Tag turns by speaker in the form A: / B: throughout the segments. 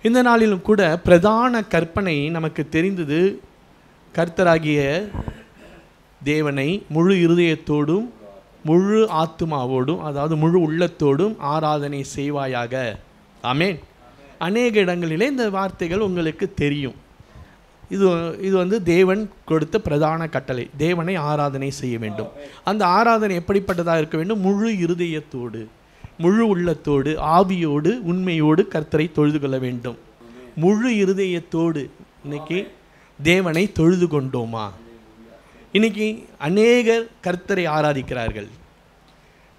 A: இந்த நாளிலும் கூட பிரதான கற்பனை நமக்கு தெரிந்தது, கர்த்தராகிய தேவனை முழு இருதயத்தோடும் முழு ஆத்துமாவோடும், அதாவது முழு உள்ளத்தோடும் ஆராதனை செய்வாயாக. ஆமென். அநேக இடங்களிலே இந்த வார்த்தைகள் உங்களுக்கு தெரியும். இது வந்து தேவன் கொடுத்த பிரதான கட்டளை. தேவனை ஆராதனை செய்ய வேண்டும். அந்த ஆராதனை எப்படிப்பட்டதாக இருக்க வேண்டும்? முழு இருதயத்தோடு முழு உள்ளத்தோடு ஆவியோடு உண்மையோடு கர்த்தரை தொழுது கொள்ள வேண்டும். முழு இருதயத்தோடு இன்னைக்கு தேவனை தொழுது கொண்டோமா? இன்னைக்கு அநேகர் கர்த்தரை ஆராதிக்கிறார்கள்.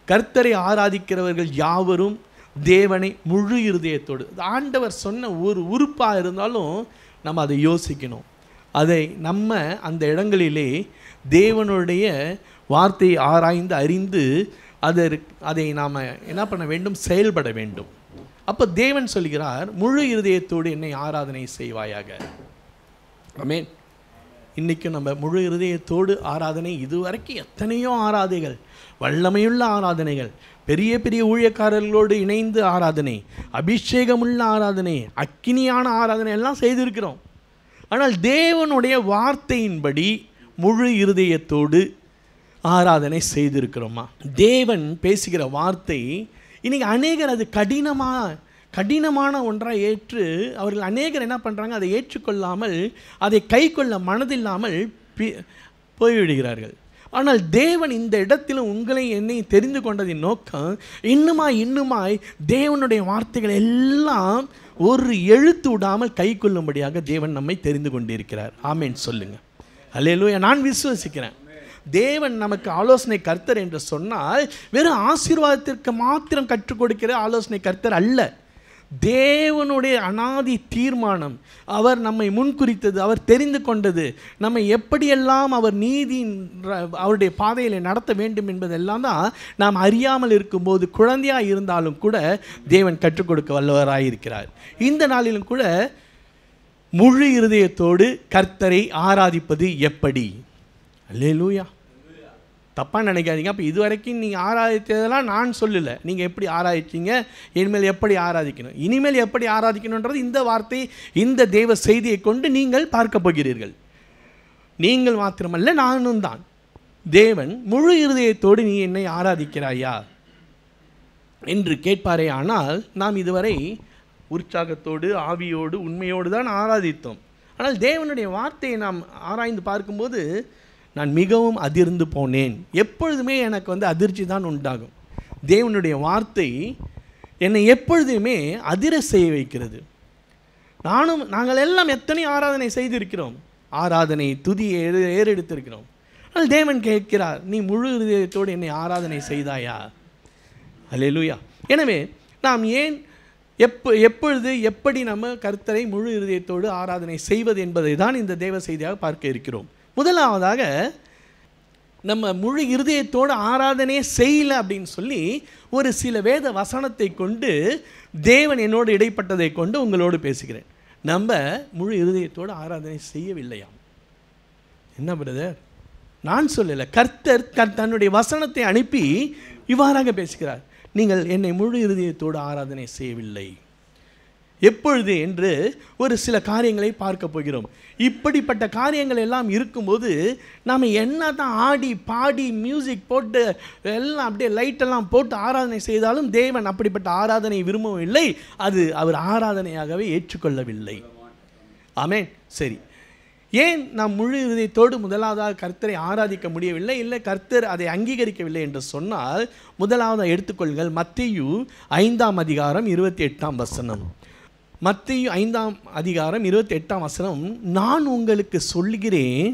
A: கர்த்தரை ஆராதிக்கிறவர்கள் யாவரும் தேவனை முழு இருதயத்தோடு, ஆண்டவர் சொன்ன ஒரு உறுப்பாக இருந்தாலும் நம்ம அதை யோசிக்கணும். அதை நம்ம அந்த இடங்களிலே தேவனுடைய வார்த்தையை ஆராய்ந்து அறிந்து அதை நாம் என்ன பண்ண வேண்டும்? செயல்பட வேண்டும். அப்போ தேவன் சொல்கிறார், முழு இருதயத்தோடு என்னை ஆராதனை செய்வாயாக. ஆமென். இன்றைக்கும் நம்ம முழு இருதயத்தோடு ஆராதனை, இதுவரைக்கும் எத்தனையோ ஆராதனைகள், வல்லமையுள்ள ஆராதனைகள், பெரிய பெரிய ஊழியக்காரர்களோடு இணைந்து ஆராதனை, அபிஷேகமுள்ள ஆராதனை, அக்கினியான ஆராதனை எல்லாம் செய்திருக்கிறோம். ஆனால் தேவனுடைய வார்த்தையின்படி முழு இருதயத்தோடு ஆராதனை செய்திருக்கிறோமா? தேவன் பேசுகிற வார்த்தை இன்றைக்கி அநேகர் அது கடினமான ஒன்றாக ஏற்று அவர்கள் அநேகர் என்ன பண்ணுறாங்க? அதை ஏற்றுக்கொள்ளாமல், அதை கை கொள்ள மனதில்லாமல் போய்விடுகிறார்கள். ஆனால் தேவன் இந்த இடத்திலும் உங்களை என்னை தெரிந்து கொண்டதின் நோக்கம், இன்னுமாய் தேவனுடைய வார்த்தைகள் எல்லாம் ஒரு எழுத்து விடாமல் கை கொள்ளும்படியாக தேவன் நம்மை தெரிந்து கொண்டிருக்கிறார். ஆமென் சொல்லுங்க. அல்லேலூயா. நான் விசுவசிக்கிறேன். தேவன் நமக்கு ஆலோசனை கர்த்தர் என்று சொன்னால் வெறும் ஆசீர்வாதத்திற்கு மாத்திரம் கற்றுக் கொடுக்கிற ஆலோசனை கர்த்தர் அல்ல. தேவனுடைய அனாதி தீர்மானம், அவர் நம்மை முன்குறித்தது, அவர் தெரிந்து கொண்டது, நம்மை எப்படியெல்லாம் அவர் நீதியின் அவருடைய பாதையில் நடத்த வேண்டும் என்பதெல்லாம் தான் நாம் அறியாமல் இருக்கும்போது, குழந்தையாக இருந்தாலும் கூட தேவன் கற்றுக் கொடுக்க வல்லவராயிருக்கிறார். இந்த நாளிலும் கூட முழு இருதயத்தோடு கர்த்தரை ஆராதிப்பது எப்படி? அல்லேலூயா. தப்பாக நினைக்காதீங்க. அப்போ இதுவரைக்கும் நீங்கள் ஆராதித்ததெல்லாம் நான் சொல்லலை. நீங்கள் எப்படி ஆராதிச்சிங்க, இனிமேல் எப்படி ஆராதிக்கணும், இனிமேல் எப்படி ஆராதிக்கணுன்றது இந்த வார்த்தை, இந்த தேவ செய்தியை கொண்டு நீங்கள் பார்க்க போகிறீர்கள். நீங்கள் மாத்திரமல்ல, நானும் தான். தேவன் முழு இருதயத்தோடு நீ என்னை ஆராதிக்கிறாயா என்று கேட்பாரே. ஆனால் நாம் இதுவரை உற்சாகத்தோடு ஆவியோடு உண்மையோடு தான் ஆராதித்தோம். ஆனால் தேவனுடைய வார்த்தையை நாம் ஆராய்ந்து பார்க்கும்போது நான் மிகவும் அதிர்ந்து போனேன். எப்பொழுதுமே எனக்கு அதிர்ச்சி தான் உண்டாகும். தேவனுடைய வார்த்தை என்னை எப்பொழுதுமே அதிர செய்ய வைக்கிறது. நாங்கள் எல்லாம் எத்தனை ஆராதனை செய்திருக்கிறோம், ஆராதனை துதியை ஏறெடுத்திருக்கிறோம். ஆனால் தேவன் கேட்கிறார், நீ முழு இதயத்தோடு என்னை ஆராதனை செய்தாயா? அல்லேலூயா. எனவே நாம் ஏன் எப்பொழுது எப்படி நம்ம கர்த்தரை முழு இருதயத்தோடு ஆராதனை செய்வது என்பதை தான் இந்த தேவ செய்தியாக பார்க்க இருக்கிறோம். முதலாவதாக, நம்ம முழு இருதயத்தோடு ஆராதனையே செய்யலை அப்படின்னு சொல்லி ஒரு சில வேத வசனத்தை கொண்டு தேவன் என்னோடு இடைப்பட்டதை கொண்டு உங்களோடு பேசுகிறேன். நம்ம முழு இருதயத்தோடு ஆராதனை செய்யவில்லையாம். என்ன பிரதர்? நான் சொல்லலை, கர்த்தர் தன்னுடைய வசனத்தை அனுப்பி இவ்வாறாக பேசுகிறார், நீங்கள் என்னை முழு இருதயத்தோடு ஆராதனை செய்யவில்லை. எப்பொழுது என்று ஒரு சில காரியங்களை பார்க்க போகிறோம். இப்படிப்பட்ட காரியங்கள் எல்லாம் இருக்கும்போது நாம் என்ன தான் ஆடி பாடி மியூசிக் போட்டு எல்லாம் அப்படியே லைட்டெல்லாம் போட்டு ஆராதனை செய்தாலும் தேவன் அப்படிப்பட்ட ஆராதனை விரும்பவும் இல்லை, அது அவர் ஆராதனையாகவே ஏற்றுக்கொள்ளவில்லை. ஆமென். சரி, ஏன் நாம் முழு இதயத்தோடு முதலாவதாக கர்த்தரை ஆராதிக்க முடியவில்லை, இல்லை கர்த்தர் அதை அங்கீகரிக்கவில்லை என்று சொன்னால், முதலாவதாக எடுத்துக்கொள்ளுங்கள் மத்தேயு 5ஆம் அதிகாரம் 28ஆம் வசனம். மத்தேயு 5ஆம் அதிகாரம் 28ஆம் வசனம், நான் உங்களுக்கு சொல்கிறேன்,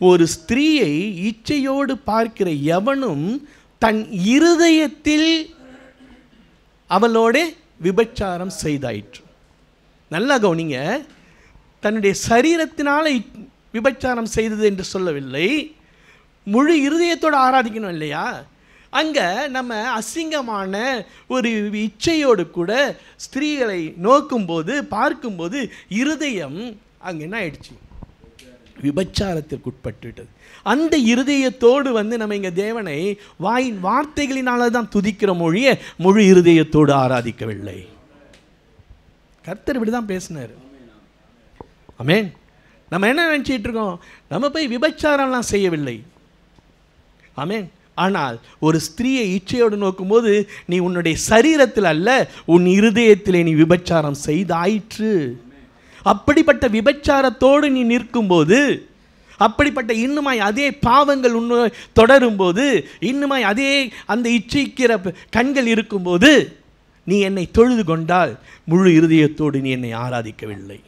A: ஒரு ஸ்திரீயை இச்சையோடு பார்க்கிற எவனும் தன் இருதயத்தில் அவளோட விபச்சாரம் செய்தாயிற்று. நல்லா கவனிங்க, தன்னுடைய சரீரத்தினால விபச்சாரம் செய்தது என்று சொல்லவில்லை, முழு இருதயத்தோடு ஆராதிக்கணும் இல்லையா? அங்கே நம்ம அசிங்கமான ஒரு இச்சையோடு கூட ஸ்திரீகளை நோக்கும்போது பார்க்கும்போது இருதயம் அங்கே என்ன ஆயிடுச்சு? விபச்சாரத்திற்கு உட்பட்டுவிட்டது. அந்த இருதயத்தோடு நம்ம இங்கே தேவனை வாயின் வார்த்தைகளினால தான் துதிக்கிற மொழியை முழு இருதயத்தோடு ஆராதிக்கவில்லை. கர்த்தர் இப்படி தான் பேசினார். ஆமென். நம்ம என்ன நினச்சிட்டு இருக்கோம்? நம்ம போய் விபச்சாரம்லாம் செய்யவில்லை. ஆமென். ஆனால் ஒரு ஸ்திரீயை இச்சையோடு நோக்கும்போது நீ உன்னுடைய சரீரத்தில் அல்ல, உன் இருதயத்திலே நீ விபச்சாரம் செய்தாயிற்று. அப்படிப்பட்ட விபச்சாரத்தோடு நீ நிற்கும்போது, அப்படிப்பட்ட இன்னுமாய் அதே பாவங்கள் உன்னை தொடரும்போது, இன்னுமாய் அதே அந்த இச்சைக்கிற கண்கள் இருக்கும்போது நீ என்னை தொழுது கொண்டால் முழு இருதயத்தோடு நீ என்னை ஆராதிக்கவில்லை.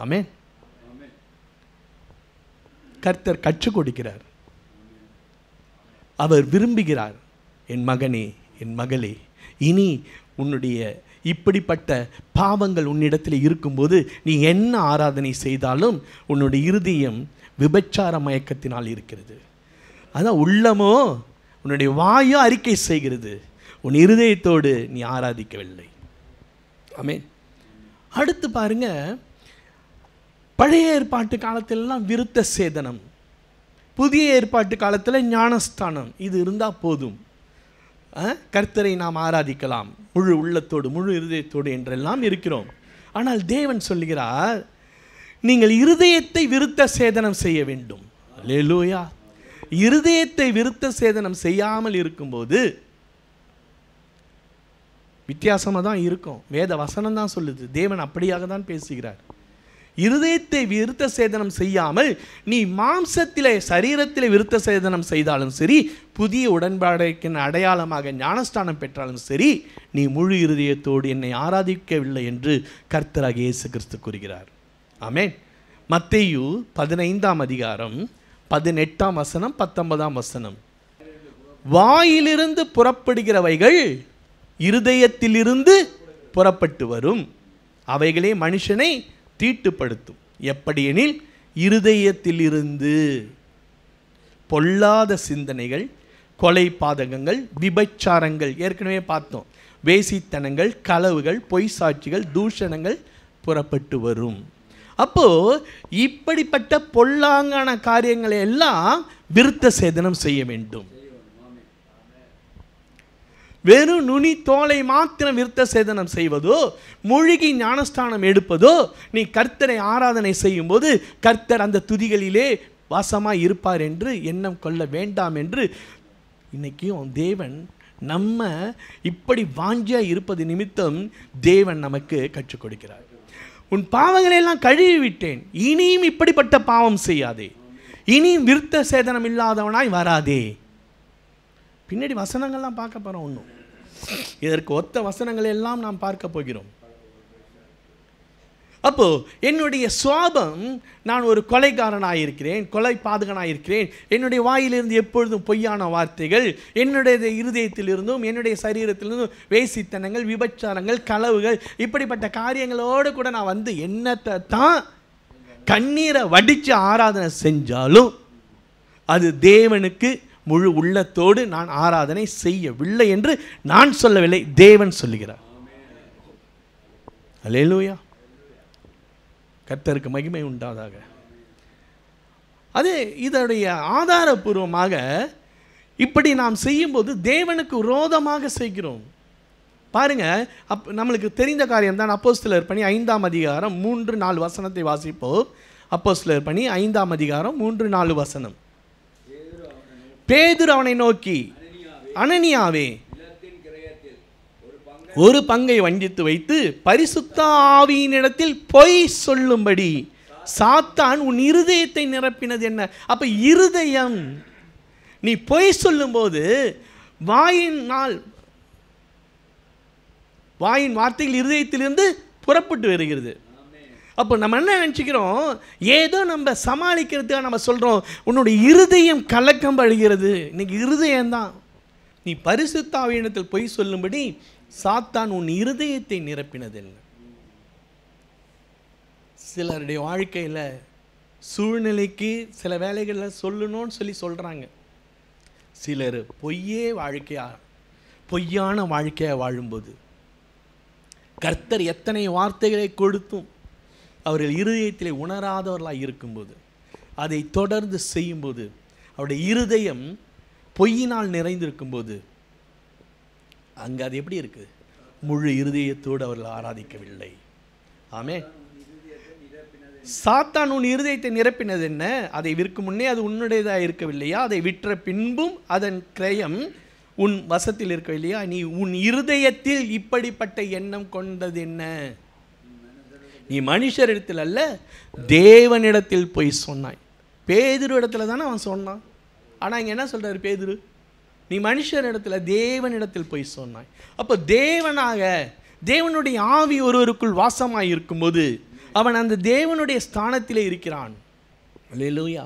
A: ஆமென். கர்த்தர் கற்றுக் கொடுக்கிறார். அவர் விரும்புகிறார், என் மகனே, என் மகளே, இனி உன்னுடைய இப்படிப்பட்ட பாவங்கள் உன்னிடத்தில் இருக்கும்போது நீ என்ன ஆராதனை செய்தாலும் உன்னுடைய இருதயம் விபச்சார மயக்கத்தினால் இருக்கிறது. அதான் உள்ளமோ உன்னுடைய வாயோ அறிக்கை செய்கிறது, உன் இருதயத்தோடு நீ ஆராதிக்கவில்லை. ஆமென். அடுத்து பாருங்க, பழைய ஏற்பாட்டு காலத்திலெல்லாம் விருத்த சேதனம், புதிய ஏற்பாட்டு காலத்தில் ஞானஸ்தானம், இது இருந்தால் போதும், கர்த்தரை நாம் ஆராதிக்கலாம் முழு உள்ளத்தோடு முழு இருதயத்தோடு என்றெல்லாம் இருக்கிறோம். ஆனால் தேவன் சொல்கிறார், நீங்கள் இருதயத்தை விருத்த சேதனம் செய்ய வேண்டும். அல்லேலூயா. இருதயத்தை விருத்த சேதனம் செய்யாமல் இருக்கும்போது வித்தியாசமாக தான் இருக்கும். வேத வசனம் தான் சொல்லுது, தேவன் அப்படியாக தான் பேசுகிறார். இருதயத்தை விருத்த சேதனம் செய்யாமல் நீ மாம்சத்திலே சரீரத்திலே விருத்த சேதனம் செய்தாலும் சரி, புதிய உடன்பாடுக்கு அடையாளமாக ஞானஸ்தானம் பெற்றாலும் சரி, நீ முழு இருதயத்தோடு என்னை ஆராதிக்கவில்லை என்று கர்த்தராகிய இயேசு கிறிஸ்து கூறுகிறார். ஆமென். மத்தேயு 15ஆம் அதிகாரம் 18ஆம் வசனம் 19ஆம் வசனம், வாயிலிருந்து புறப்படுகிறவைகள் இருதயத்திலிருந்து புறப்பட்டு வரும், அவைகளே மனுஷனை தீட்டுப்படுத்தும். எப்படியெனில் இருதயத்திலிருந்து பொல்லாத சிந்தனைகள், கொலை பாதகங்கள், விபச்சாரங்கள், ஏற்கனவே பார்த்தோம், வேசித்தனங்கள், களவுகள், பொய் சாட்சிகள், தூஷணங்கள் புறப்பட்டு வரும். அப்போ இப்படிப்பட்ட பொல்லாங்கான காரியங்களை எல்லாம் விருத்த சேதனம் செய்ய வேண்டும். வெறும் நுனி தோலை மாத்திரம் விருத்த சேதனம் செய்வதோ, மூழ்கி ஞானஸ்தானம் எடுப்பதோ, நீ கர்த்தரை ஆராதனை செய்யும் போது கர்த்தர் அந்த துதிகளிலே வாசமாய் இருப்பார் என்று எண்ணம் கொள்ள வேண்டாம் என்று இன்னைக்கும் தேவன் நம்ம இப்படி வாஞ்சியாக இருப்பது நிமித்தம் தேவன் நமக்கு கற்றுக் கொடுக்கிறார். உன் பாவங்களை எல்லாம் கழுவி விட்டேன், இனியும் இப்படிப்பட்ட பாவம் செய்யாதே, இனியும் விருத்த சேதனம் இல்லாதவனாய் வராதே. பின்னாடி வசனங்கள்லாம் பார்க்க போகிறோம். ஒன்றும் இதற்கு ஒத்த வசனங்களை எல்லாம் நாம் பார்க்க போகிறோம். அப்போ என்னுடைய சுவாபம், நான் ஒரு கொலைகாரனாயிருக்கிறேன், கொலை பாதகனாயிருக்கிறேன், என்னுடைய வாயிலிருந்து எப்பொழுதும் பொய்யான வார்த்தைகள், என்னுடைய இருதயத்திலிருந்தும் என்னுடைய சரீரத்திலிருந்தும் வேசித்தனங்கள், விபச்சாரங்கள், களவுகள், இப்படிப்பட்ட காரியங்களோடு கூட நான் வந்து என்னத்தை தான் கண்ணீரை வடித்து ஆராதனை செஞ்சாலும் அது தேவனுக்கு முழு உள்ளத்தோடு நான் ஆராதனை செய்யவில்லை என்று நான் சொல்லவில்லை, தேவன் சொல்லுகிறார். அல்லேலூயா. கர்த்தருக்கு மகிமை உண்டாதாக. அது இதனுடைய ஆதாரபூர்வமாக இப்படி நாம் செய்யும்போது தேவனுக்கு விரோதமாக செய்கிறோம். பாருங்க, நம்மளுக்கு தெரிந்த காரியம் தான். அப்போஸ்தலர் பணி 5ஆம் அதிகாரம் 3-4 வசனத்தை வாசிப்போம். அப்போஸ்தலர் பணி 5ஆம் அதிகாரம் 3-4 வசனம். பேதுரு அவனை நோக்கி, அனனியாவே, ஒரு பங்கை வஞ்சித்து வைத்து பரிசுத்த ஆவியினிடத்தில் பொய் சொல்லும்படி சாத்தான் உன் இருதயத்தை நிரப்பினது என்ன? அப்ப இருதயம், நீ பொய் சொல்லும்போது வாயின் வார்த்தைகள் இருதயத்திலிருந்து புறப்பட்டு வருகிறது. அப்போ நம்ம என்ன நினச்சிக்கிறோம், ஏதோ நம்ம சமாளிக்கிறதுக்காக நம்ம சொல்கிறோம், உன்னுடைய இருதயம் கலக்கம் அழுகிறது. இன்னைக்கு இருதயம்தான். நீ பரிசுத்த ஆவியினிடத்தில் பொய் சொல்லும்படி சாத்தான் உன் இருதயத்தை நிரப்பினது என்ன? சிலருடைய வாழ்க்கையில் சூழ்நிலைக்கு சில வேலைகளில் சொல்லணும்னு சொல்கிறாங்க. சிலர் பொய்யான வாழ்க்கையாக வாழும்போது கர்த்தர் எத்தனை வார்த்தைகளை கொடுத்தும் அவர்கள் இருதயத்திலே உணராதவர்களாக இருக்கும்போது, அதை தொடர்ந்து செய்யும்போது, அவருடைய இருதயம் பொய்யினால் நிறைந்திருக்கும்போது, அங்கே அது எப்படி இருக்குது? முழு இருதயத்தோடு அவர்கள் ஆராதிக்கவில்லை. ஆமே. சாத்தான் உன் இருதயத்தை நிரப்பினது என்ன? அதை விற்கும் முன்னே அது உன்னுடையதாக இருக்கவில்லையா? அதை விற்ற பின்பும் அதன் கிரயம் உன் வசத்தில் இருக்கவில்லையா? நீ உன் இருதயத்தில் இப்படிப்பட்ட எண்ணம் கொண்டது என்ன? நீ மனுஷரிடத்தில் அல்ல, தேவனிடத்தில் போய் சொன்னாய். பேதுரு இடத்துல தானே அவன் சொன்னான். ஆனால் இங்கே என்ன சொல்கிறார் பேதுரு? நீ மனுஷரிடத்தில், தேவனிடத்தில் போய் சொன்னாய். அப்போ தேவனுடைய ஆவி ஒருவருக்குள் வாசமாக இருக்கும்போது அவன் அந்த தேவனுடைய ஸ்தானத்திலே இருக்கிறான். அல்லேலூயா.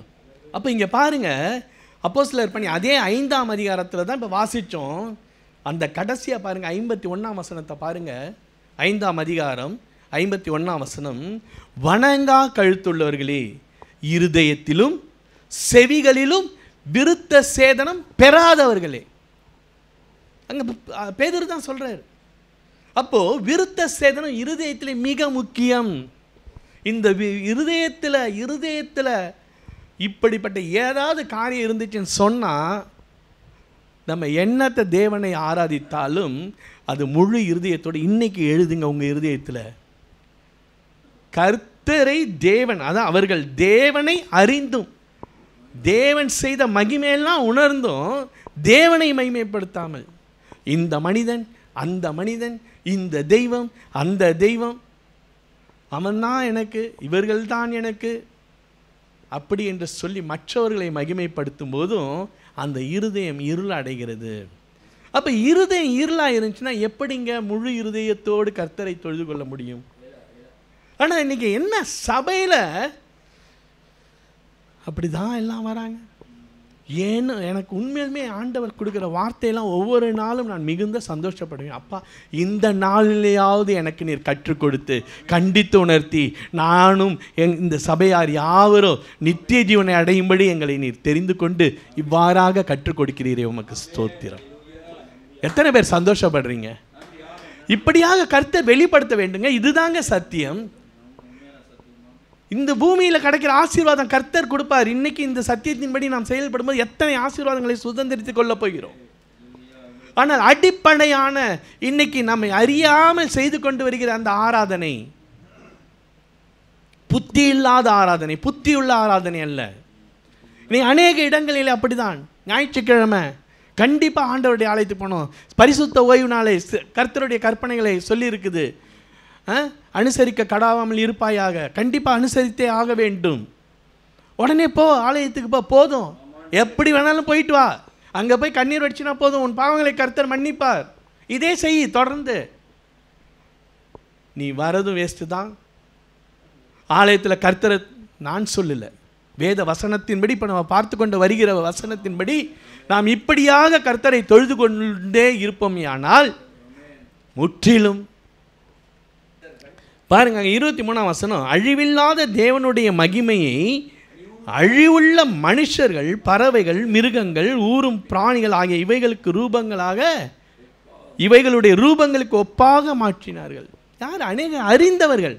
A: அப்போ இங்கே பாருங்கள், அப்போஸ்தலர் பணி அதே 5ஆம் அதிகாரத்தில் தான் இப்போ வாசித்தோம். அந்த கடைசியாக பாருங்கள், 51ஆம் வசனத்தை பாருங்கள். 5ஆம் அதிகாரம் 51ஆம் வசனம், வணங்கா கழுத்துள்ளவர்களே, இருதயத்திலும் செவிகளிலும் விருத்த சேதனம் பெறாதவர்களே. அங்கே பேதுரு தான் சொல்கிறார். அப்போது விருத்த சேதனம் இருதயத்தில் மிக முக்கியம். இந்த இருதயத்தில் இப்படிப்பட்ட ஏதாவது காரியம் இருந்துச்சுன்னு சொன்னால், நம்ம எண்ணத்தை தேவனை ஆராதித்தாலும் அது முழு இருதயத்தோடு. இன்னைக்கு எழுதுங்க உங்கள் இருதயத்தில், கர்த்தரை தேவன், அதான் அவர்கள் தேவனை அறிந்தும் தேவன் செய்த மகிமையெல்லாம் உணர்ந்தும் தேவனை மகிமைப்படுத்தாமல், இந்த மனிதன் அந்த மனிதன், இந்த தெய்வம் அந்த தெய்வம், அவன்தான் எனக்கு, இவர்கள் தான் எனக்கு, அப்படி என்று சொல்லி மற்றவர்களை மகிமைப்படுத்தும் போதும் அந்த இருதயம் இருள் அடைகிறது. அப்போ இருதயம் இருளாக இருந்துச்சுன்னா எப்படிங்க முழு இருதயத்தோடு கர்த்தரை தொழுது கொள்ள முடியும்? ஆனால் இன்றைக்கி என்ன, சபையில் அப்படி தான் எல்லாம் வராங்க. ஏன்னு எனக்கு உண்மையிலுமே ஆண்டவர் கொடுக்குற வார்த்தையெல்லாம் ஒவ்வொரு நாளும் நான் மிகுந்த சந்தோஷப்படுவேன். அப்பா, இந்த நாளிலேயாவது எனக்கு நீர் கற்றுக் கொடுத்து கண்டித்து உணர்த்தி நானும் இந்த சபையார் யாவரும் நித்திய ஜீவனை அடையும்படி எங்களை நீர் தெரிந்து கொண்டு இவ்வாறாக கற்றுக் கொடுக்கிறீரே, உமக்கு ஸ்தோத்திரம். எத்தனை பேர் சந்தோஷப்படுறீங்க? இப்படியாக கர்த்தர் வெளிப்படுத்த வேண்டுங்க. இதுதாங்க சத்தியம். இந்த பூமியில் கிடைக்கிற ஆசீர்வாதம் கர்த்தர் கொடுப்பார். இன்னைக்கு இந்த சத்தியத்தின்படி நாம் செயல்படும்போது எத்தனை ஆசீர்வாதங்களை சுதந்திரித்துக் கொள்ளப் போகிறோம். ஆனால் அடிப்படையான இன்னைக்கு நம்மை அறியாமல் செய்து கொண்டு வருகிற அந்த ஆராதனை புத்தி இல்லாத ஆராதனை, புத்தியுள்ள ஆராதனை அல்ல. இன்னைக்கு அநேக இடங்களில் அப்படிதான். ஞாயிற்றுக்கிழமை கண்டிப்பாக ஆண்டவருடைய ஆலயத்துக்கு போகணும். பரிசுத்த ஓய்வு நாளை கர்த்தருடைய கற்பனைகளை சொல்லியிருக்குது. அனுசரிக்க கடாவாமல் இருப்பாயாக, கண்டிப்பாக அனுசரித்தே ஆக வேண்டும். உடனே போ, ஆலயத்துக்கு போ, போதும், எப்படி வேணாலும் போயிட்டு வா, அங்கே போய் கண்ணீர் வடிச்சினா போதும், உன் பாவங்களை கர்த்தர் மன்னிப்பார். இதே செய் தொடர்ந்து. நீ வரதும் வேஸ்ட்டு தான். ஆலயத்தில் கர்த்தரை நான் சொல்லலை, வேத வசனத்தின்படி இப்போ நம்ம பார்த்து கொண்டு வருகிற வசனத்தின்படி நாம் இப்படியாக கர்த்தரை தொழுது கொண்டே இருப்போமே ஆனால் முற்றிலும் பாருங்க, 23ஆம் வசனம், அழிவில்லாத தேவனுடைய மகிமையை அழிவுள்ள மனுஷர்கள், பறவைகள், மிருகங்கள், ஊரும் பிராணிகள் ஆகிய இவைகளுக்கு ரூபங்களாக, இவைகளுடைய ரூபங்களுக்கு ஒப்பாக மாற்றினார்கள். யார்? அநேக அறிந்தவர்கள்.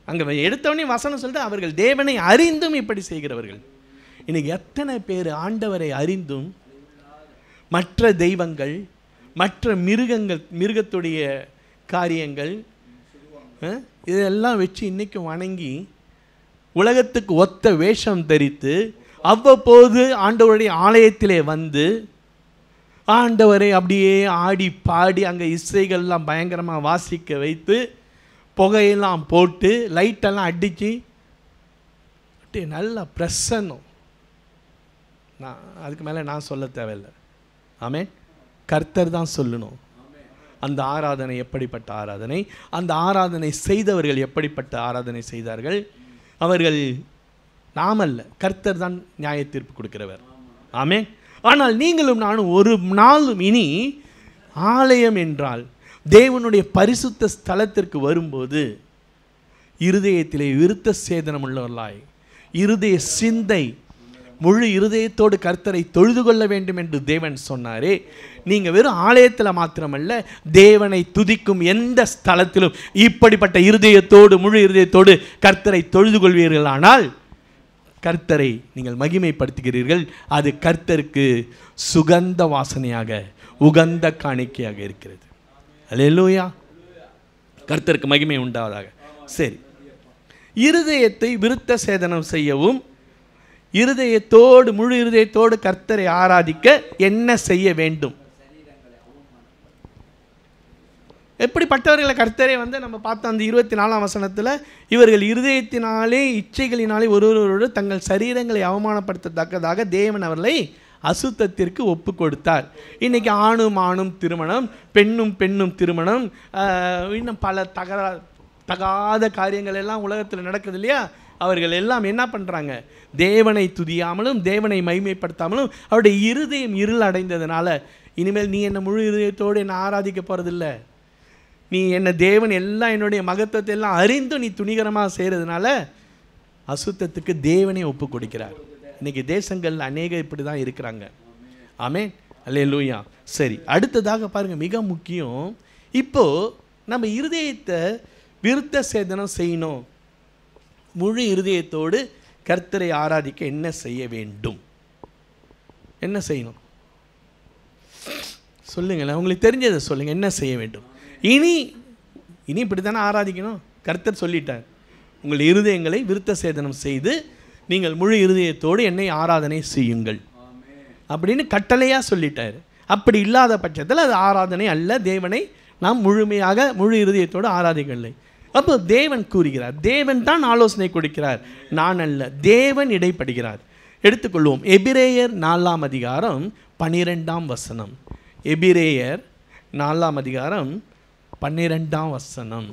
A: அங்கே எடுத்தவனே வசனம் சொல்லிட்டு அவர்கள் தேவனை அறிந்தும் இப்படி செய்கிறவர்கள். இன்னைக்கு எத்தனை பேர் ஆண்டவரை அறிந்தும் மற்ற தெய்வங்கள், மற்ற மிருகத்துடைய காரியங்கள் இதெல்லாம் வச்சு இன்றைக்கும் வணங்கி உலகத்துக்கு ஒத்த வேஷம் தரித்து அவ்வப்போது ஆண்டவருடைய ஆலயத்திலே வந்து ஆண்டவரை அப்படியே ஆடி பாடி அங்கே இசைகள்லாம் பயங்கரமாக வாசிக்க வைத்து புகையெல்லாம் போட்டு லைட்டெல்லாம் அடித்து நல்ல பிரசன்னம். நான் அதுக்கு மேலே நான் சொல்ல தேவையில்லை. ஆமென். கர்த்தர் தான் சொல்லணும். அந்த ஆராதனை எப்படிப்பட்ட ஆராதனை, அந்த ஆராதனை செய்தவர்கள் எப்படிப்பட்ட ஆராதனை செய்தார்கள். அவர்கள் நாமல்ல, கர்த்தர் தான் நியாய தீர்ப்பு கொடுக்கிறவர். ஆமென். ஆனால் நீங்களும் நானும் ஒரு நாளும் இனி ஆலயம் என்றால் தேவனுடைய பரிசுத்த ஸ்தலத்திற்கு வரும்போது இருதயத்திலே விருத்த சேதனம் உள்ளவர்களாய், இருதய சிந்தை, முழு இருதயத்தோடு கர்த்தரை தொழுது கொள்ள வேண்டும் என்று தேவன் சொன்னாரே. நீங்கள் வெறும் ஆலயத்தில் மாத்திரமல்ல, தேவனை துதிக்கும் எந்த ஸ்தலத்திலும் இப்படிப்பட்ட இருதயத்தோடு, முழு இருதயத்தோடு கர்த்தரை தொழுது கொள்வீர்களானால் கர்த்தரை நீங்கள் மகிமைப்படுத்துகிறீர்கள். அது கர்த்தருக்கு சுகந்த வாசனையாக, உகந்த காணிக்கையாக இருக்கிறது. அல்லேலூயா. கர்த்தருக்கு மகிமை உண்டாவதாக. சரி, இருதயத்தை விருத்த சேதனம் செய்யவும் இருதயத்தோடு முழு இருதயத்தோடு கர்த்தரை ஆராதிக்க என்ன செய்ய வேண்டும்? எப்படிப்பட்டவர்களை கர்த்தரை நம்ம பார்த்தோம் அந்த 24ஆம் வசனத்தில், இவர்கள் இருதயத்தினாலே இச்சைகளினாலே ஒருவரோடு தங்கள் சரீரங்களை அவமானப்படுத்தத்தக்கதாக தேவன் அவர்களை அசுத்தத்திற்கு ஒப்பு கொடுத்தார். இன்றைக்கி ஆணும் ஆணும் திருமணம், பெண்ணும் பெண்ணும் திருமணம், இன்னும் பல தகாத காரியங்கள் எல்லாம் உலகத்தில் நடக்குது இல்லையா? அவர்கள் எல்லாம் என்ன பண்ணுறாங்க? தேவனை துதியாமலும் தேவனை மகிமைப்படுத்தாமலும் அவருடைய இருதயம் இருள் அடைந்ததுனால, இனிமேல் நீ என்னை முழு இருதயத்தோடு என்னை ஆராதிக்க போகிறதில்ல, நீ என்ன தேவன் எல்லாம் என்னுடைய மகத்துவத்தை எல்லாம் அறிந்து நீ துணிகரமாக செய்கிறதுனால அசுத்தத்துக்கு தேவனே ஒப்பு கொடுக்கிறார். இன்றைக்கி தேசங்கள் அநேக இப்படி தான் இருக்கிறாங்க. ஆமென், அல்லேலூயா. சரி, அடுத்ததாக பாருங்கள், மிக முக்கியம். இப்போது நம்ம இருதயத்தை விருத்த சேதனம் செய்யணும், முழு இருதயத்தோடு கர்த்தரை ஆராதிக்க என்ன செய்ய வேண்டும்? என்ன செய்யணும் சொல்லுங்களேன், உங்களுக்கு தெரிஞ்சதை சொல்லுங்கள். என்ன செய்ய வேண்டும்? இனி இப்படி தானே ஆராதிக்கணும். கர்த்தர் சொல்லிட்டார், உங்கள் இருதயங்களை விருத்த சேதனம் செய்து நீங்கள் முழு இருதயத்தோடு என்னை ஆராதனை செய்யுங்கள் அப்படின்னு கட்டளையாக சொல்லிட்டார். அப்படி இல்லாத பட்சத்தில் அது ஆராதனை அல்ல, தேவனை நாம் முழுமையாக முழு இருதயத்தோடு ஆராதிக்கவில்லை. அப்போ தேவன் கூறுகிறார், தேவன் தான் ஆலோசனை கொடுக்கிறார், நான் அல்ல, தேவன் இடைப்படுகிறார். எடுத்துக்கொள்வோம் எபிரேயர் 4ஆம் அதிகாரம் 12ஆம் வசனம். எபிரேயர் 4ஆம் அதிகாரம் 12ஆம் வசனம்.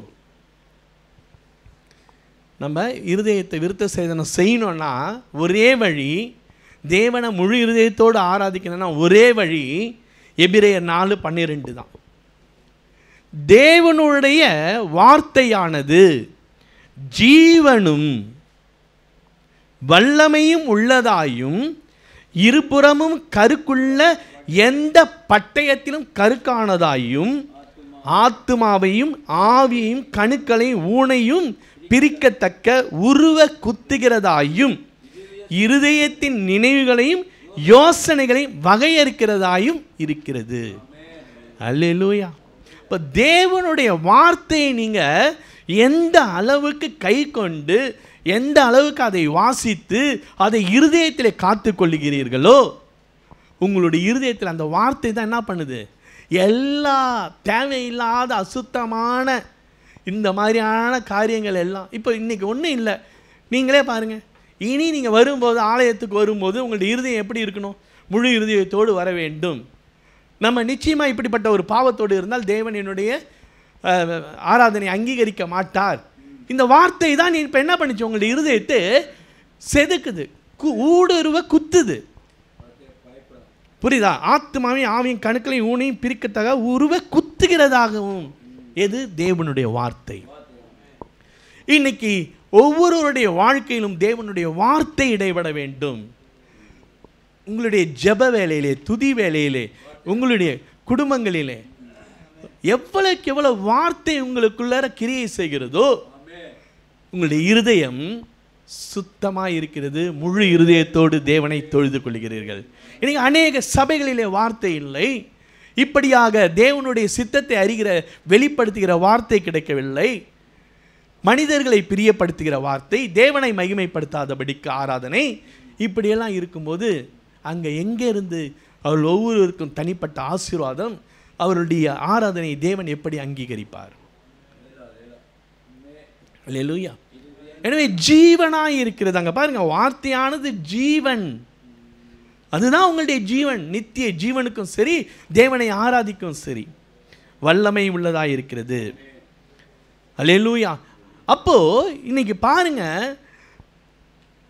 A: நம்ம இருதயத்தை விருத்த சேதனம் செய்யணும்னா ஒரே வழி, தேவனை முழு இருதயத்தோடு ஆராதிக்கணும்னா ஒரே வழி எபிரேயர் 4:12 தான். தேவனுடைய வார்த்தையானது ஜீவனும் வல்லமையும் உள்ளதாயும் இருபுறமும் கருக்குள்ள எந்த பட்டயத்திலும் கருக்கானதாயும் ஆத்துமாவையும் ஆவியையும் கணுக்களையும் ஊனையும் பிரிக்கத்தக்க உருவ குத்துகிறதாயும் இருதயத்தின் நினைவுகளையும் யோசனைகளையும் வகையறுக்கிறதாயும் இருக்கிறது. அல்லேலூயா. இப்போ தேவனுடைய வார்த்தையை நீங்கள் எந்த அளவுக்கு கை கொண்டு எந்த அளவுக்கு அதை வாசித்து அதை இருதயத்தில் காத்து கொள்ளுகிறீர்களோ, உங்களுடைய இருதயத்தில் அந்த வார்த்தை தான் என்ன பண்ணுது? எல்லா தேவையில்லாத அசுத்தமான இந்த மாதிரியான காரியங்கள் எல்லாம் இப்போ இன்றைக்கி ஒன்றும் இல்லை. நீங்களே பாருங்கள், இனி நீங்கள் வரும்போது, ஆலயத்துக்கு வரும்போது உங்களுடைய இருதயம் எப்படி இருக்கணும்? முழு இருதயத்தோடு வர வேண்டும். நம்ம நிச்சயமாக இப்படிப்பட்ட ஒரு பாவத்தோடு இருந்தால் தேவன் என்னுடைய ஆராதனை அங்கீகரிக்க மாட்டார். இந்த வார்த்தை தான் நீ இப்போ என்ன பண்ணிச்சு? உங்களுடைய இருதயத்தை செதுக்குது, ஊடுருவ குத்துது. புரியுதா? ஆத்துமாவையும் ஆவியும் கணுக்களையும் ஊனையும் பிரிக்கத்தக்க உருவ குத்துகிறதாகவும் எது? தேவனுடைய வார்த்தை. இன்னைக்கு ஒவ்வொருவருடைய வாழ்க்கையிலும் தேவனுடைய வார்த்தை இடைபட வேண்டும். உங்களுடைய ஜெப வேலையிலே, துதி வேலையிலே, உங்களுடைய குடும்பங்களிலே எவ்வளவுக்கு எவ்வளவு வார்த்தை உங்களுக்குள்ளார கிரியை செய்கிறதோ உங்களுடைய இருதயம் சுத்தமாக இருக்கிறது. முழு இருதயத்தோடு தேவனை தொழுது கொள்கிறீர்கள். இன்னைக்கு அநேக சபைகளிலே வார்த்தை இல்லை. இப்படியாக தேவனுடைய சித்தத்தை அறிகிற வெளிப்படுத்துகிற வார்த்தை கிடைக்கவில்லை. மனிதர்களை பிரியப்படுத்துகிற வார்த்தை, தேவனை மகிமைப்படுத்தாதபடிக்கு ஆராதனை, இப்படியெல்லாம் இருக்கும்போது அங்கே எங்கே இருந்து அவர்கள் ஒவ்வொருவருக்கும் தனிப்பட்ட ஆசீர்வாதம், அவருடைய ஆராதனை தேவன் எப்படி அங்கீகரிப்பார்? அல்லேலூயா. எனவே ஜீவனாய் இருக்கிறது. அங்கே பாருங்க, வார்த்தையானது ஜீவன். அதுதான் உங்களுடைய ஜீவன். நித்திய ஜீவனுக்கும் சரி, தேவனை ஆராதிக்கும் சரி, வல்லமை உள்ளதாக இருக்கிறது. அல்லேலூயா. அப்போ இன்னைக்கு பாருங்க,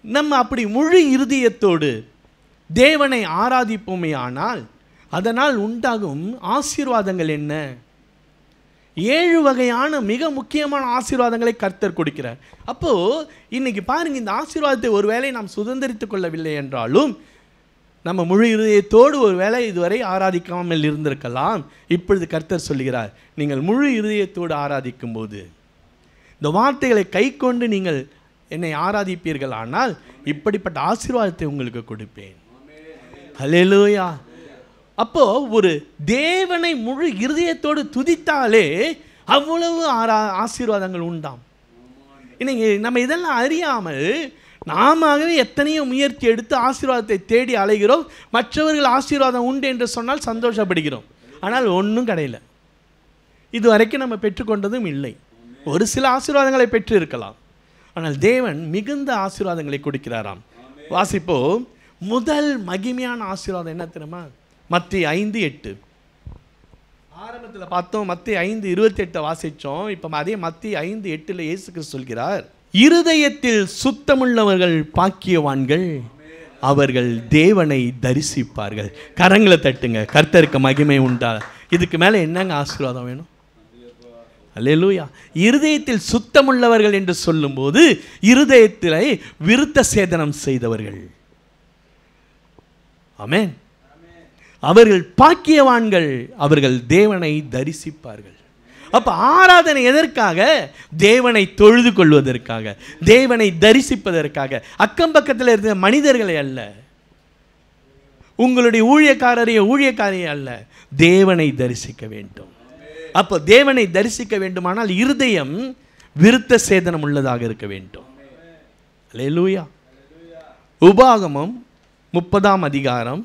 A: நம்ம அப்படி முழு இருதயத்தோடு தேவனை ஆராதிப்போமே ஆனால் அதனால் உண்டாகும் ஆசீர்வாதங்கள் என்ன? 7 வகையான மிக முக்கியமான ஆசீர்வாதங்களை கர்த்தர் கொடுக்கிறார். அப்போ இன்னைக்கு பாருங்க, இந்த ஆசீர்வாதத்தை ஒருவேளை நாம் சுதந்திரித்துக் கொள்ளவில்லை என்றாலும் நம்ம முழு இருதயத்தோடு ஒருவேளை இதுவரை ஆராதிக்காமல் இருந்திருக்கலாம். இப்பொழுது கர்த்தர் சொல்லுகிறார், நீங்கள் முழு இருதயத்தோடு ஆராதிக்கும் போது இந்த வார்த்தைகளை கை கொண்டு நீங்கள் என்னை ஆராதிப்பீர்கள் ஆனால் இப்படிப்பட்ட ஆசீர்வாதத்தை உங்களுக்கு கொடுப்பேன். அல்லேலூயா. அப்போ ஒரு தேவனை முழு இருதயத்தோடு துதித்தாலே அவ்வளவு ஆசீர்வாதங்கள் உண்டாம். இன்னைக்கு நம்ம இதெல்லாம் அறியாமல் நாமவே எத்தனையோ முயற்சி எடுத்து ஆசீர்வாதத்தை தேடி அலைகிறோம். மற்றவர்கள் ஆசீர்வாதம் உண்டு என்று சொன்னால் சந்தோஷப்படுகிறோம். ஆனால் ஒன்றும் கிடையாது. இது வரைக்கும் நம்ம பெற்றுக்கொண்டதும் இல்லை. ஒரு சில ஆசீர்வாதங்களை பெற்று இருக்கலாம். ஆனால் தேவன் மிகுந்த ஆசீர்வாதங்களை கொடுக்கிறாராம். வாசிப்போ. முதல் மகிமையான ஆசீர்வாதம் என்ன தெரியுமா? மத்தேயு 5:8. ஆரம்பத்தில் பார்த்தோம். மத்தேயு 5:28 வாசித்தோம். இப்போ அதே மத்தேயு 5:8 இயேசு கிறிஸ்து சொல்கிறார், இருதயத்தில் சுத்தமுள்ளவர்கள் பாக்கியவான்கள், அவர்கள் தேவனை தரிசிப்பார்கள். கரங்களை தட்டுங்க, கர்த்தருக்கு மகிமை உண்டா. இதுக்கு மேலே என்னங்க ஆசீர்வாதம் வேணும்? அல்லேலூயா. இருதயத்தில் சுத்தமுள்ளவர்கள் என்று சொல்லும்போது இருதயத்திலே விருத்த சேதனம் செய்தவர்கள். ஆமென். அவர்கள் பாக்கியவான்கள், அவர்கள் தேவனை தரிசிப்பார்கள். அப்ப ஆராதனை எதற்காக? தேவனை தொழுது கொள்வதற்காக, தேவனை தரிசிப்பதற்காக. அக்கம் பக்கத்தில் இருந்த மனிதர்களை அல்ல, உங்களுடைய ஊழியக்காரையை அல்ல, தேவனை தரிசிக்க வேண்டும். அப்போ தேவனை தரிசிக்க வேண்டுமானால் இருதயம் விருத்த சேதனம் உள்ளதாக இருக்க வேண்டும். அல்லேலூயா. உபாகமம் 30ஆம் அதிகாரம்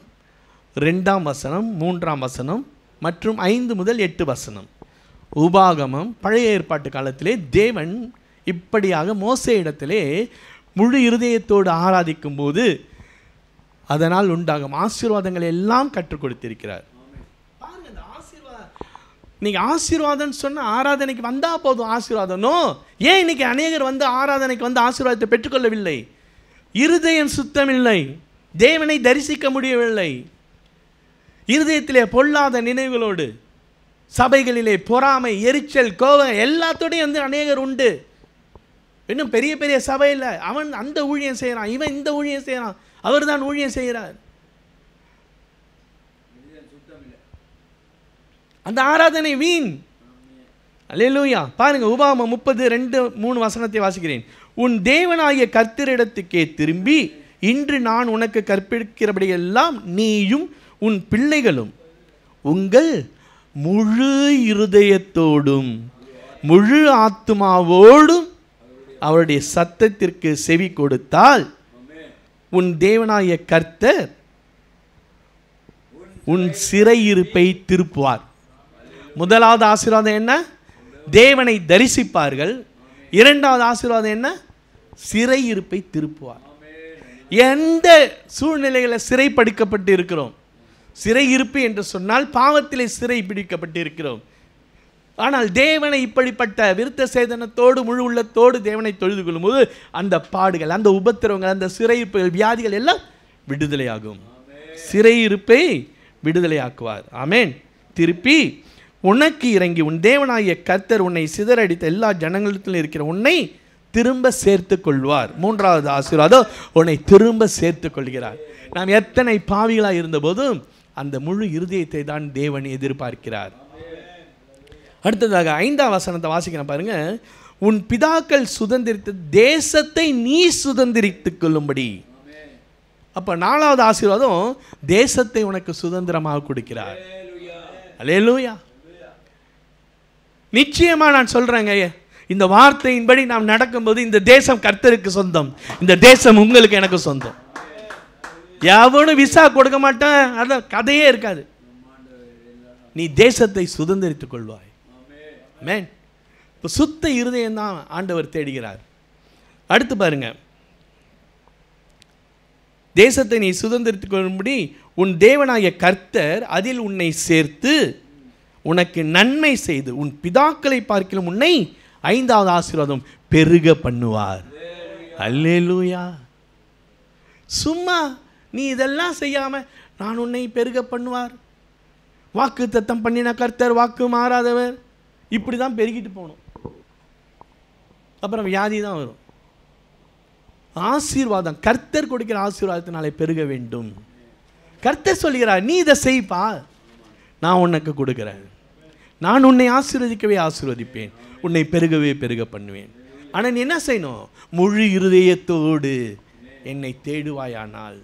A: 2ஆம் வசனம், 3ஆம் வசனம் மற்றும் 5 முதல் 8 வசனம். உபாகமம் பழைய ஏற்பாட்டு காலத்திலே தேவன் இப்படியாக மோசே இடத்திலே முழு இருதயத்தோடு ஆராதிக்கும் போது அதனால் உண்டாகும் ஆசீர்வாதங்களை எல்லாம் கற்றுக் கொடுத்திருக்கிறார். பாருங்க, இந்த நீங்கள் ஆசீர்வாதம் சொன்ன ஆராதனைக்கு வந்தால் போதும் ஆசீர்வாதனோ? ஏன் இன்னைக்கு அநேகர் வந்து ஆராதனைக்கு வந்து ஆசீர்வாதத்தை பெற்றுக்கொள்ளவில்லை? இருதயம் சுத்தமில்லை, தேவனை தரிசிக்க முடியவில்லை. இருதயத்திலே பொல்லாத நினைவுகளோடு, சபைகளிலே பொறாமை, எரிச்சல், கோபம் எல்லாத்தோடையும் வந்து அநேகர் உண்டு. இன்னும் பெரிய பெரிய சபையில் அவன் அந்த ஊழியம் செய்கிறான், இவன் இந்த ஊழியம் செய்கிறான், அவர் தான் ஊழியம் செய்கிறார். அந்த ஆராதனை வீண். அல்லேலூயா. பாருங்க, உபாகமம் 30:2-3 வசனத்தை வாசிக்கிறேன். உன் தேவனாகிய கர்த்தரிடத்துக்கே திரும்பி இன்று நான் உனக்கு கற்பிக்கிறபடியெல்லாம் நீயும் உன் பிள்ளைகளும் உங்கள் முழு இருதயத்தோடும் முழு ஆத்துமாவோடும் அவருடைய சத்தத்திற்கு செவி கொடுத்தால் உன் தேவனாகிய கர்த்தர் உன் சிறையிருப்பை திருப்புவார். முதலாவது ஆசீர்வாதம் என்ன? தேவனை தரிசிப்பார்கள். இரண்டாவது ஆசீர்வாதம் என்ன? சிறையிருப்பை திருப்புவார். எந்த சூழ்நிலைகளில் சிறைப்படுத்தப்பட்டு இருக்கிறோம்? சிறையிருப்பு என்று சொன்னால் பாவத்திலே சிறை பிடிக்கப்பட்டு இருக்கிறோம். ஆனால் தேவனை இப்படிப்பட்ட விருத்த சேதனத்தோடு முழு உள்ளத்தோடு தேவனை தொழுது கொள்ளும்போது அந்த பாடுகள், அந்த உபத்திரவங்கள், அந்த சிறையிருப்புகள், வியாதிகள் எல்லாம் விடுதலையாகும். சிறையிருப்பை விடுதலையாக்குவார். ஆமென். திருப்பி உனக்கு இறங்கி உன் தேவனாகிய கர்த்தர் உன்னை சிதறடித்த எல்லா ஜனங்களிடத்திலும் இருக்கிற உன்னை திரும்ப சேர்த்து கொள்வார். மூன்றாவது ஆசீர்வாதம், உன்னை திரும்ப சேர்த்து கொள்கிறார். நாம் எத்தனை பாவிகளாக இருந்தபோதும் அந்த முழு இருதயத்தை தான் தேவன் எதிர்பார்க்கிறார். அடுத்ததாக 5ஆம் வசனத்தை வாசிக்கிறேன் பாருங்க. உன் பிதாக்கள் சுதந்திரித்த தேசத்தை நீ சுதந்திரித்துக் கொள்ளும்படி. அப்ப 4வது ஆசீர்வாதம், தேசத்தை உனக்கு சுதந்திரமாக கொடுக்கிறார். அல்லேலூயா. நிச்சயமா நான் சொல்றேங்க, இந்த வார்த்தையின்படி நாம் நடக்கும்போது இந்த தேசம் கர்த்தருக்கு சொந்தம், இந்த தேசம் உங்களுக்கு எனக்கு சொந்தம். எவனும் விசா கொடுக்க மாட்டேன், அதான் கதையே இருக்காது. நீ தேசத்தை சுதந்திரித்துக் கொள்வாய். ஆமென். இப்போ சுத்த இருதயம் தான் ஆண்டவர் தேடுகிறார். அடுத்து பாருங்க, தேசத்தை நீ சுதந்திரித்துக் கொள்ளும்படி உன் தேவனாகிய கர்த்தர் அதில் உன்னை சேர்த்து உனக்கு நன்மை செய்து உன் பிதாக்களை பார்க்கிலும் உன்னை 5வது ஆசீர்வாதம் பெருக பண்ணுவார். அல்லேலூயா. சும்மா நீ இதெல்லாம் செய்யாம நான் உன்னை பெருக பண்ணுவார், வாக்கு தத்தம் பண்ணின கர்த்தர் வாக்கு மாறாதவர், இப்படி தான் பெருகிட்டு போகணும். அப்புறம் வியாதி தான் வரும். ஆசீர்வாதம், கர்த்தர் கொடுக்கிற ஆசீர்வாதத்தினாலே பெருக வேண்டும். கர்த்தர் சொல்கிறார், நீ இதை செய்ப்பா, நான் உனக்கு கொடுக்கிறேன், நான் உன்னை ஆசீர்வதிக்கவே ஆசீர்வதிப்பேன், உன்னை பெருகவே பெருக பண்ணுவேன். ஆனால் நீ என்ன செய்யணும்? முழு இருதயத்தோடு என்னை தேடுவாயானால்,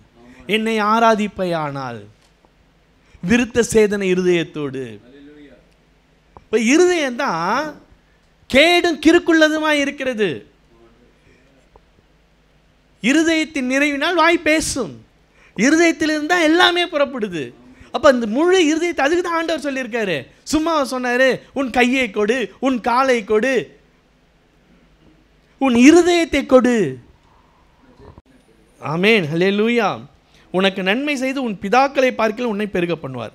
A: என்னை ஆராதிப்பையானால், விருத்த சேதன இருதயத்தோடு. இப்போ இருதயம் தான் கேடும் கிறுக்குள்ளதுமாய் இருக்கிறது. இருதயத்தின் நிறைவினால் வாய் பேசும். இருதயத்திலிருந்து தான் எல்லாமே புறப்படுது. அப்போ அந்த முழு இருதயத்தை, அதுக்கு தான் ஆண்டவர் சொல்லியிருக்காரு. சும்மா சொன்னார், உன் கையை கொடு, உன் காலை கொடு, உன் இருதயத்தை கொடு. ஆமேன், ஹல்லேலூயா. உனக்கு நன்மை செய்து உன் பிதாக்களை பார்க்கல உன்னை பெருக பண்ணுவார்.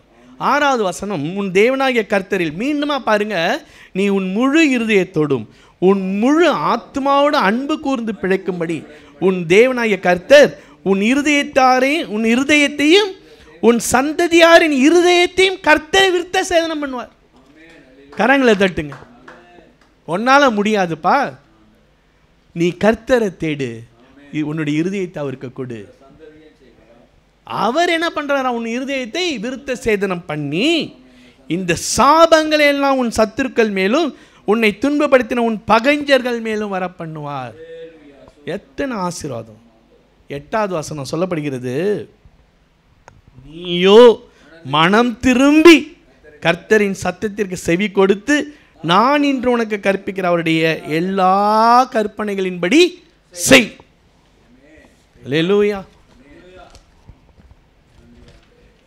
A: 6வது வசனம், உன் தேவனாகிய கர்த்தரில், மீண்டுமா பாருங்க, நீ உன் முழு இருதயத்தோடும் உன் முழு ஆத்மாவோடு அன்பு கூர்ந்து பிழைக்கும்படி உன் தேவனாகிய கர்த்தர் உன் இருதயத்தையும் உன் சந்ததியாரின் இருதயத்தையும் கர்த்தர் விருத்த சேதனம் பண்ணுவார். கரங்களை தட்டுங்க. உன்னால முடியாதுப்பா, நீ கர்த்தரை தேடு, உன்னுடைய இருதயத்தை அவருக்கு கொடு. அவர் என்ன பண்றாரா, உன் இருதயத்தை விருத்த சேதனம் பண்ணி இந்த சாபங்களை எல்லாம் உன் சத்துருக்கள் மேலும் உன்னை துன்பப்படுத்தின உன் பகைஞர்கள் மேலும் வர பண்ணுவார். எத்தனை ஆசீர்வாதம். 8வது வசனம் சொல்லப்படுகிறது, நீயோ மனம் திரும்பி கர்த்தரின் சத்தத்திற்கு செவி கொடுத்து நான் இன்று உனக்கு கற்பிக்கிற அவருடைய எல்லா கற்பனைகளின்படி செய். அல்லேலூயா.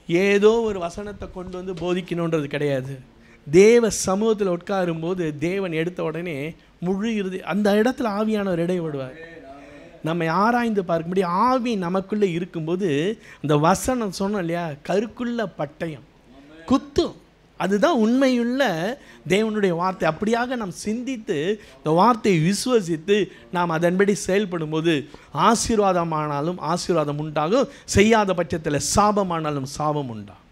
A: ஏதோ ஒரு வசனத்தை கொண்டு வந்து போதிக்கணுன்றது கிடையாது. தேவ சமூகத்தில் உட்காரும்போது தேவன் எடுத்த உடனே முழு இறுதி அந்த இடத்துல ஆவியானவர் இடைவிடுவார். நம்ம ஆராய்ந்து பார்க்கும்படி ஆவி நமக்குள்ளே இருக்கும்போது அந்த வசனம் சொன்னோம் இல்லையா, கருக்குள்ள பட்டயம் குத்தும். அதுதான் உண்மையுள்ள தேவனுடைய வார்த்தை. அப்படியாக நாம் சிந்தித்து இந்த வார்த்தையை விசுவசித்து நாம் அதன்படி செயல்படும் போது ஆசீர்வாதமானாலும் ஆசீர்வாதம் உண்டாகும், செய்யாத பட்சத்தில் சாபமானாலும் சாபம் உண்டாகும்.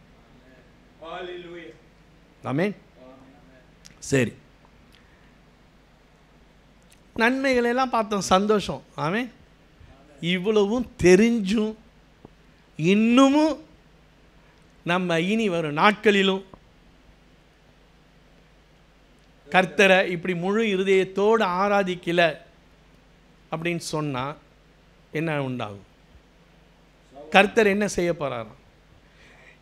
A: ஆமென். சரி, நன்மைகளெல்லாம் பார்த்தோம், சந்தோஷம். ஆமென். இவ்வளவும் தெரிஞ்சும் இன்னமும் நம்ம இனி வரும் நாட்களிலும் கர்த்தரை இப்படி முழு இருதயத்தோடு ஆராதிக்கல அப்படின்னு சொன்னால் என்ன உண்டாகும்? கர்த்தர் என்ன செய்ய போகிறாராம்?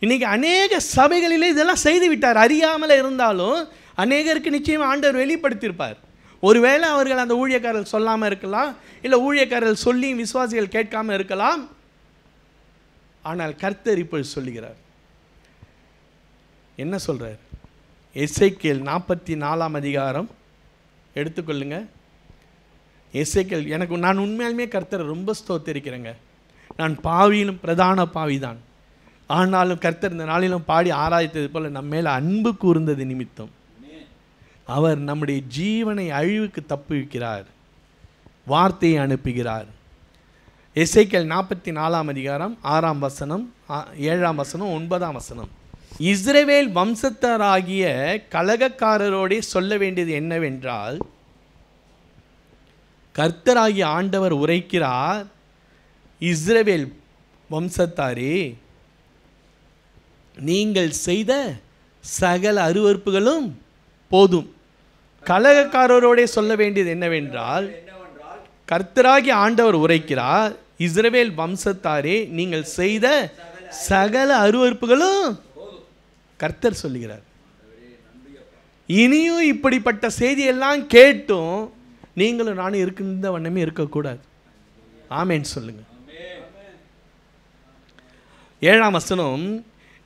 A: இன்றைக்கி அநேக சபைகளிலே இதெல்லாம் செய்து விட்டார். அறியாமல் இருந்தாலும் அநேகருக்கு நிச்சயமாக ஆண்டவர் வெளிப்படுத்தியிருப்பார். ஒருவேளை அவர்கள் அந்த ஊழியக்காரர்கள் சொல்லாமல் இருக்கலாம், இல்லை ஊழியக்காரர்கள் சொல்லி விசுவாசிகள் கேட்காமல் இருக்கலாம். ஆனால் கர்த்தர் இப்பொழுது சொல்லுகிறார். என்ன சொல்கிறார்? எசேக்கியேல் 44ஆம் அதிகாரம் எடுத்துக்கொள்ளுங்க. எசேக்கியேல், நான் உண்மையாலுமே கர்த்தரை ரொம்ப ஸ்தோத்திரிக்கிறேங்க. நான் பாவியிலும் பிரதான பாவி தான். ஆனாலும் கர்த்தர் இந்த நாளிலும் பாடி ஆராய்த்தது போல் நம்ம மேலே அன்பு கூர்ந்தது நிமித்தம் அவர் நம்முடைய ஜீவனை அழிவுக்கு தப்புவிக்கிறார், வார்த்தையை அனுப்புகிறார். எசேக்கியேல் 44ஆம் அதிகாரம் 6ஆம் வசனம், 7ஆம் வசனம், 9ஆம் வசனம். இஸ்ரவேல் வம்சத்தாராகிய கலகக்காரரோடே சொல்ல வேண்டியது என்னவென்றால், கர்த்தராகிய ஆண்டவர் உரைக்கிறார், இஸ்ரவேல் வம்சத்தாரே, நீங்கள் செய்த சகல அருவருப்புகளும் போதும். கலகக்காரரோடே சொல்ல வேண்டியது என்னவென்றால், கர்த்தராகிய ஆண்டவர் உரைக்கிறார், இஸ்ரவேல் வம்சத்தாரே, நீங்கள் செய்த சகல அருவருப்புகளும் கர்த்தர் சொல்லுகிறார். இனியும் இப்படிப்பட்ட செய்தியெல்லாம் கேட்டும் நீங்களும் நானும் இருக்கின்ற வண்ணமே இருக்கக்கூடாது. ஆமேன் சொல்லுங்க. 7ஆம் வசனம்,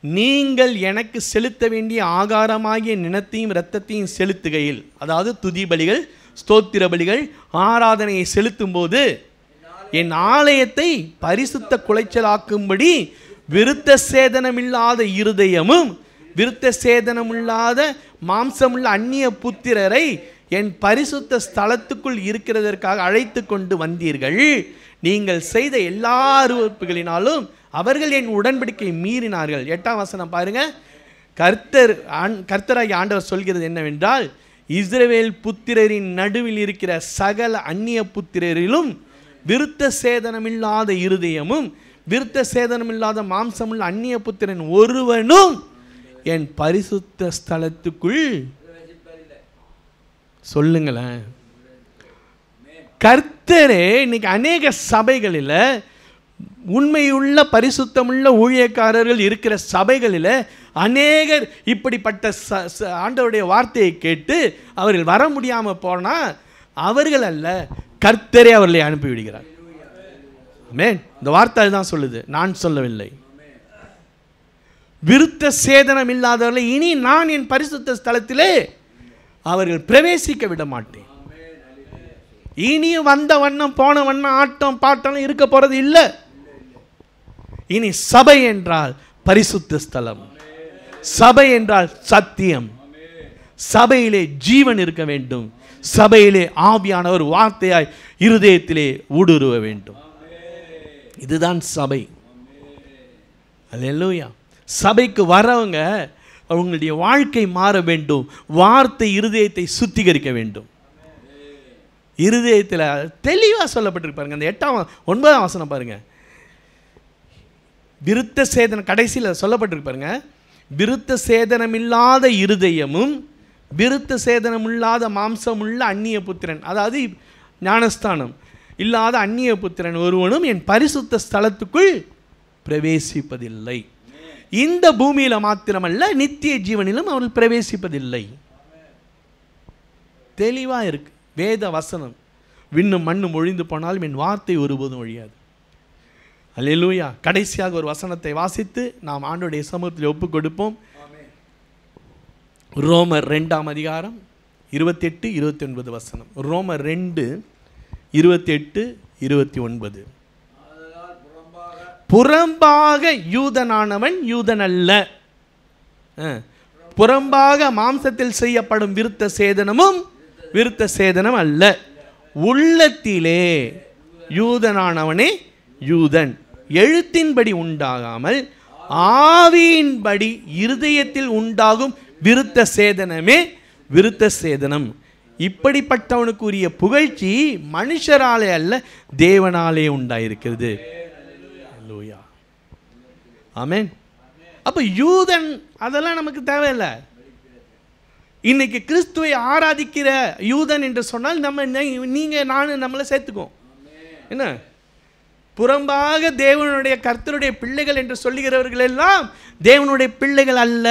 A: நீங்கள் எனக்கு செலுத்த வேண்டிய ஆகாரமாகிய நினத்தையும் இரத்தத்தையும் செலுத்துகையில், அதாவது துதி பலிகள், ஸ்தோத்திர பலிகள், ஆராதனையை செலுத்தும் போது என் ஆலயத்தை பரிசுத்த குலைச்சலாக்கும்படி விருத்த சேதனமில்லாத இருதயமும் விருத்த சேதனமில்லாத மாம்சமுள்ள அந்நிய புத்திரரை என் பரிசுத்த ஸ்தலத்துக்குள் இருக்கிறதற்காக அழைத்து கொண்டு வந்தீர்கள். நீங்கள் செய்த எல்லா அருவருப்புகளினாலும் அவர்கள் என் உடன்படிக்கை மீறினார்கள். 8ஆம் வசனம் பாருங்க. கர்த்தராகிய ஆண்டவர் சொல்கிறது என்னவென்றால், இஸ்ரவேல் புத்திரரின் நடுவில் இருக்கிற சகல அந்நிய புத்திரரிலும் விருத்த சேதனமில்லாத இருதயமும் விருத்த சேதனமில்லாத மாம்சமுள்ள அந்நிய புத்திரன் ஒருவனும் என் பரிசுத்த ஸ்தலத்துக்குள், சொல்லுங்களேன், கர்த்தரே இன்னைக்கு அநேக சபைகளில் உண்மையுள்ள பரிசுத்தமுள்ள ஊழியக்காரர்கள் இருக்கிற சபைகளில் அநேகர் இப்படிப்பட்ட ஆண்டவருடைய வார்த்தையை கேட்டு அவர்கள் வர முடியாமல் போனால் அவர்கள் அல்ல, கர்த்தரே அவர்களை அனுப்பிவிடுகிறார். ஆமென். இந்த வார்த்தை தான் சொல்லுது, நான் சொல்லவில்லை. விருத்த சேதனம் இல்லாதவர்களை இனி நான் என் பரிசுத்த ஸ்தலத்திலே அவர்கள் பிரவேசிக்க விட மாட்டேன். இனியும் வந்த வண்ணம் போன வண்ணம் ஆட்டம் பாட்டம் இருக்க போறது இல்லை. இனி சபை என்றால் பரிசுத்த ஸ்தலம், சபை என்றால் சத்தியம், சபையிலே ஜீவன் இருக்க வேண்டும், சபையிலே ஆவியானவர் வார்த்தையாய் இருதயத்திலே ஊடுருவ வேண்டும். இதுதான் சபை. அல்லேலூயா. சபைக்கு வரவங்க அவங்களுடைய வாழ்க்கை மாற வேண்டும், வார்த்தை இருதயத்தை சுத்திகரிக்க வேண்டும். இருதயத்தில் தெளிவாக சொல்லப்பட்டிருக்கு பாருங்க. அந்த 9ஆம் வசனம் பாருங்க. விருத்த சேதனம் கடைசியில் சொல்லப்பட்டிருக்கு பாருங்க. விருத்த சேதனமில்லாத இருதயமும் விருத்த சேதனமில்லாத மாம்சமுள்ள அந்நிய புத்திரன், அதாவது ஞானஸ்தானம் இல்லாத அந்நிய புத்திரன் ஒருவனும் என் பரிசுத்த ஸ்தலத்துக்குள் பிரவேசிப்பதில்லை. இந்த பூமியில் மாத்திரமல்ல, நித்திய ஜீவனிலும் அவர்கள் பிரவேசிப்பதில்லை. தெளிவாக இருக்கு வேத வசனம். விண்ணும் மண்ணும் ஒழிந்து போனாலும் என் வார்த்தை ஒருபோதும் ஒழியாது. அல்லேலூயா. கடைசியாக ஒரு வசனத்தை வாசித்து நாம் ஆண்டவருடைய சமூகத்தில் ஒப்புக் கொடுப்போம். ரோமர் 2ஆம் அதிகாரம் 28-29 வசனம். ரோமர் 2:28-29. புறம்பாக யூதனானவன் யூதன் அல்ல, புறம்பாக மாம்சத்தில் செய்யப்படும் விருத்த சேதனமும் விருத்த சேதனம் அல்ல, உள்ளத்திலே யூதனானவனே யூதன், எழுத்தின்படி உண்டாகாமல் ஆவியின்படி இருதயத்தில் உண்டாகும் விருத்த சேதனமே விருத்த சேதனம். இப்படிப்பட்டவனுக்குரிய புகழ்ச்சி மனுஷராலே அல்ல, தேவனாலே உண்டாயிருக்கிறது. ஆமென். அப்ப யூதன் அதெல்லாம் நமக்கு தேவையில்லை. இன்னைக்கு கிறிஸ்துவை ஆராதிக்கிற யூதன் என்று சொன்னால் நம்ம நீங்க நானும் நம்மளை சேர்த்துக்கோம். என்ன புறம்பாக தேவனுடைய கர்த்தருடைய பிள்ளைகள் என்று சொல்லுகிறவர்கள் எல்லாம் தேவனுடைய பிள்ளைகள் அல்ல.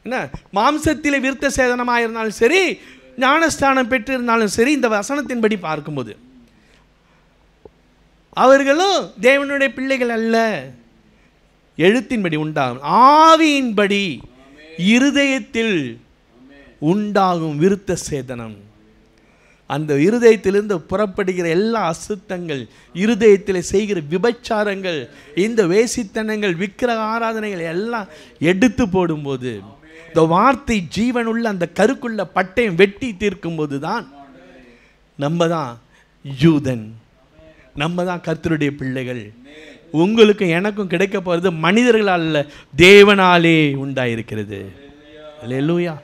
A: என்ன மாம்சத்திலே விருத்த சேதனமாக இருந்தாலும் சரி, ஞானஸ்தானம் பெற்றிருந்தாலும் சரி, இந்த வசனத்தின்படி பார்க்கும்போது அவர்களும் தேவனுடைய பிள்ளைகள் அல்ல. எழுத்தின்படி உண்டாகும், ஆவியின்படி இருதயத்தில் உண்டாகும் விருத்த சேதனம். அந்த இருதயத்திலிருந்து புறப்படுகிற எல்லா அசுத்தங்கள், இருதயத்தில் செய்கிற விபச்சாரங்கள், இந்த வேசித்தனங்கள், விக்கிரக ஆராதனைகள் எல்லாம் எடுத்து போடும்போது, இந்த வார்த்தை ஜீவனுள்ள அந்த கருக்குள்ள பட்டயம் வெட்டி தீர்க்கும் போது தான் நம்ம தான் யூதன், நம்ம தான் கர்த்தருடைய பிள்ளைகள். உங்களுக்கு எனக்கும் கிடைக்க போகிறது மனிதர்களால் அல்ல, தேவனாலே உண்டாயிருக்கிறது. அல்லேலூயா.